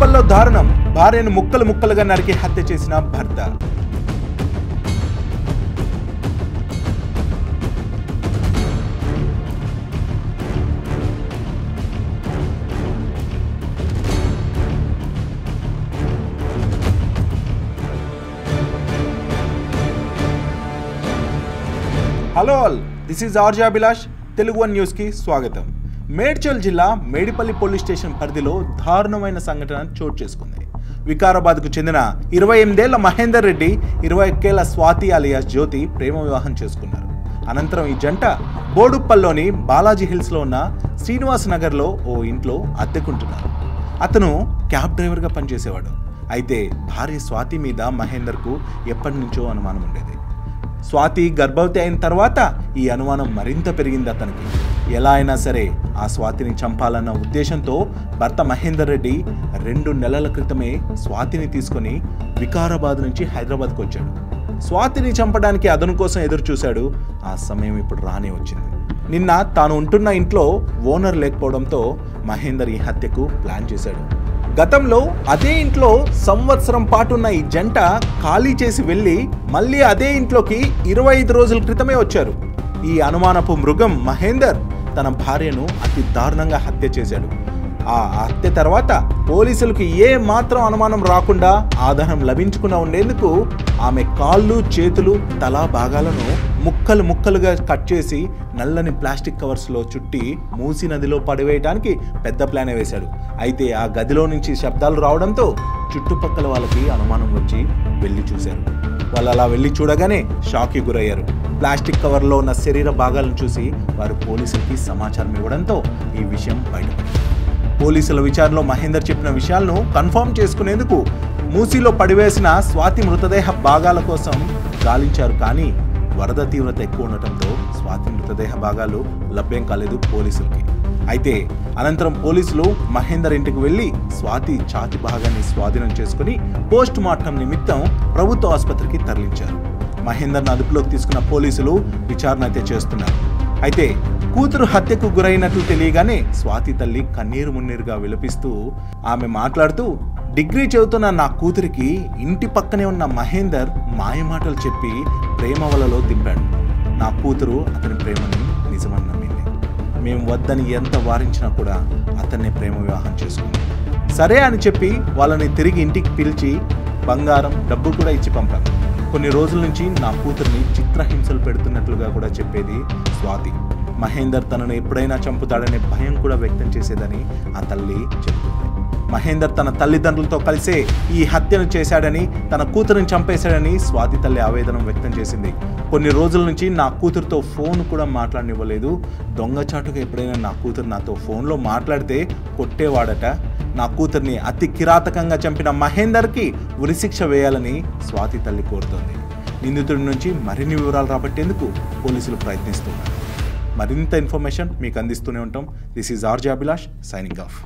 బోడుప్పల్లో దారుణం, భార్యను ముక్కలు ముక్కలుగా నరికి హత్య చేసిన భర్త. Hello all, this is RJ Abhilash. Telugu one న్యూస్కి స్వాగతం. మేడ్చల్ జిల్లా మేడిపల్లి పోలీస్ స్టేషన్ పరిధిలో దారుణమైన సంఘటన చోటు చేసుకుంది. వికారాబాద్కు చెందిన 28 ఏళ్ల మహేందర్ రెడ్డి 21 ఏళ్ల స్వాతి అలియాస్ జ్యోతి ప్రేమ వివాహం చేసుకున్నారు. అనంతరం ఈ జంట బోడుప్పల్లోని బాలాజీ హిల్స్లో ఉన్న శ్రీనివాస్ నగర్లో ఓ ఇంట్లో అద్దెకుంటున్నారు. అతను క్యాబ్ డ్రైవర్గా పనిచేసేవాడు. అయితే భార్య స్వాతి మీద మహేందర్కు ఎప్పటి నుంచో అనుమానం ఉండేది. స్వాతి గర్భవతి అయిన తర్వాత ఈ అనుమానం మరింత పెరిగింది అతనికి. ఎలా అయినా సరే ఆ స్వాతిని చంపాలన్న ఉద్దేశంతో భర్త మహేందర్ రెడ్డి 2 నెలల క్రితమే స్వాతిని తీసుకొని వికారాబాద్ నుంచి హైదరాబాద్కు వచ్చాడు. స్వాతిని చంపడానికి అదను కోసం ఎదురు చూశాడు. ఆ సమయం ఇప్పుడు రానే వచ్చింది. నిన్న తాను ఉంటున్న ఇంట్లో ఓనర్ లేకపోవడంతో మహేందర్ ఈ హత్యకు ప్లాన్ చేశాడు. గతంలో అదే ఇంట్లో సంవత్సరం పాటున్న ఈ జంట ఖాళీ చేసి వెళ్ళి మళ్ళీ అదే ఇంట్లోకి 25 రోజుల క్రితమే వచ్చారు. ఈ అనుమానపు మృగం మహేందర్ తన భార్యను అతి దారుణంగా హత్య చేశాడు. ఆ హత్య తర్వాత పోలీసులకు ఏ మాత్రం అనుమానం రాకుండా ఆధారం లభించకుండా ఉండేందుకు ఆమె కాళ్ళు, చేతులు, తల భాగాలను ముక్కలు ముక్కలుగా కట్ చేసి నల్లని ప్లాస్టిక్ కవర్స్లో చుట్టి మూసీ నదిలో పడివేయడానికి పెద్ద ప్లానే వేశాడు. అయితే ఆ గదిలో నుంచి శబ్దాలు రావడంతో చుట్టుపక్కల వాళ్ళకి అనుమానం వచ్చి వెళ్ళి చూశారు. వాళ్ళు అలా వెళ్ళి చూడగానే షాక్కి గురయ్యారు. ప్లాస్టిక్ కవర్లో ఉన్న శరీర భాగాలను చూసి వారు పోలీసులకి సమాచారం ఇవ్వడంతో ఈ విషయం బయటపడింది. పోలీసుల విచారణలో మహేందర్ చెప్పిన విషయాలను కన్ఫర్మ్ చేసుకునేందుకు మూసీలో పడివేసిన స్వాతి మృతదేహ భాగాల కోసం గాలించారు. కానీ వరద తీవ్రత ఎక్కువ ఉండటంతో స్వాతి మృతదేహ భాగాలు లభ్యం కాలేదు పోలీసులకి. అయితే అనంతరం పోలీసులు మహేందర్ ఇంటికి వెళ్లి స్వాతి ఛాతి భాగాన్ని స్వాధీనం చేసుకుని పోస్ట్ మార్టం నిమిత్తం ప్రభుత్వ ఆసుపత్రికి తరలించారు. మహేందర్ను అదుపులోకి తీసుకున్న పోలీసులు విచారణ అయితే చేస్తున్నారు. అయితే కూతురు హత్యకు గురైనట్లు తెలియగానే స్వాతి తల్లి కన్నీరు మున్నీరుగా విలపిస్తూ ఆమె మాట్లాడుతూ, డిగ్రీ చదువుతున్న నా కూతురికి ఇంటి పక్కనే ఉన్న మహేందర్ మాయమాటలు చెప్పి ప్రేమ వలలో దింపాడు. నా కూతురు అతని ప్రేమని నిజమని నమ్మింది. మేము వద్దని ఎంత వారించినా కూడా అతన్నే ప్రేమ వివాహం చేసుకుంది. సరే అని చెప్పి వాళ్ళని తిరిగి ఇంటికి పిలిచి బంగారం, డబ్బు కూడా ఇచ్చి పంపాను. కొన్ని రోజుల నుంచి నా కూతుర్ని చిత్రహింసలు పెడుతున్నట్లుగా కూడా చెప్పేది స్వాతి. మహేందర్ తనను ఎప్పుడైనా చంపుతాడనే భయం కూడా వ్యక్తం చేసేదని ఆ తల్లి చెబుతుంది. మహేందర్ తన తల్లిదండ్రులతో కలిసే ఈ హత్యను చేశాడని, తన కూతురుని చంపేశాడని స్వాతి తల్లి ఆవేదన వ్యక్తం చేసింది. కొన్ని రోజుల నుంచి నా కూతురుతో ఫోన్ కూడా మాట్లాడనివ్వలేదు. దొంగచాటుగా ఎప్పుడైనా నా కూతురు నాతో ఫోన్లో మాట్లాడితే కొట్టేవాడట. నా కూతుర్ని అతి కిరాతకంగా చంపిన మహేందర్కి ఉరిశిక్ష వేయాలని స్వాతి తల్లి కోరుతోంది. నిందితుడి నుంచి మరిన్ని వివరాలు రాబట్టేందుకు పోలీసులు ప్రయత్నిస్తున్నారు. మరింత ఇన్ఫర్మేషన్ మీకు అందిస్తూనే ఉంటాం. This is RJ Abhilash signing off.